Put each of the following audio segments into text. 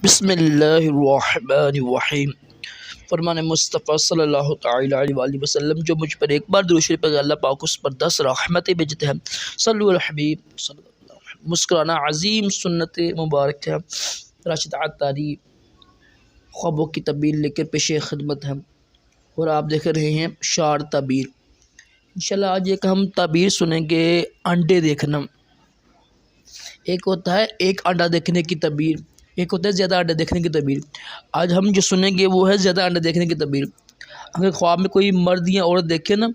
بسم اللہ الرحمن الرحیم۔ فرمان مصطفیٰ صلی اللہ تعالیٰ علیہ وآلہ وسلم، جو مجھ پر ایک بار درود شریف پڑھے اللہ پاک اس پر 10 رحمتیں بھیجتے ہیں۔ صلو علی الحبیب صلی اللہ علیہ وسلم۔ مسکرانا عظیم سنت مبارک ہے۔ راشد عطاری خوابوں کی تعبیر لے کر پیش خدمت ہے، اور آپ دیکھ رہے ہیں شعر تعبیر۔ انشاءاللہ آج ایک ہم تعبیر سنیں گے انڈے دیکھنا۔ ایک ہوتا ہے ایک انڈا دیکھنے کی تعبیر، ایک ہوتا ہے زیادہ انڈے دیکھنے کی تعبیر۔ آج ہم جو سنیں گے وہ ہے زیادہ انڈے دیکھنے کی تعبیر۔ اگر خواب میں کوئی مرد یا عورت دیکھے نا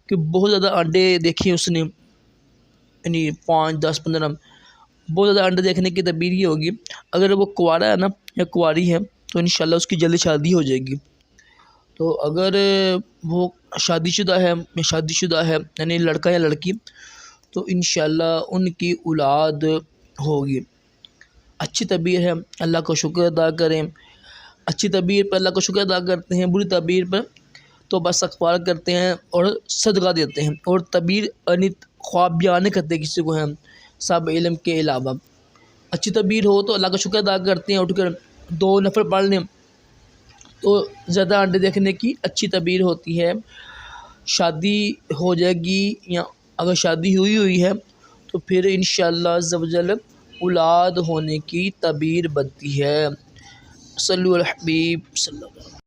کہ بہت زیادہ انڈے دیکھے اس نے، یعنی 5 10 15 بہت زیادہ انڈے دیکھنے کی تعبیر یہ ہوگی۔ اگر وہ کنوارا ہے نا یا کنواری ہے تو انشاءاللہ اس کی جلدی شادی ہو جائے گی۔ تو اگر وہ شادی شدہ ہے یا شادی شدہ ہے یعنی لڑکا یا لڑکی، تو انشاءاللہ ان کی اولاد ہوگی۔ اچھی تعبیر ہے، اللہ کا شکر ادا کریں۔ اچھی تعبیر پر اللہ کا شکر ادا کرتے ہیں، بری تعبیر پر تو بس استغفار کرتے ہیں اور صدقہ دیتے ہیں، اور تعبیر یعنی خواب بیان نہیں کرتے کسی کو ہم سب علم کے علاوہ۔ اچھی تعبیر ہو تو اللہ کا شکر ادا کرتے ہیں، اٹھ کر 2 نفل پڑھ لیں تو زیادہ انڈے دیکھنے کی اچھی تعبیر ہوتی ہے۔ شادی ہو جائے گی یا اگر شادی ہوئی ہے تو پھر انشاءاللہ عز و جل اولاد ہونے کی تعبیر بنتی ہے۔ صلی اللہ علیہ وسلم صلی اللہ علیہ وسلم۔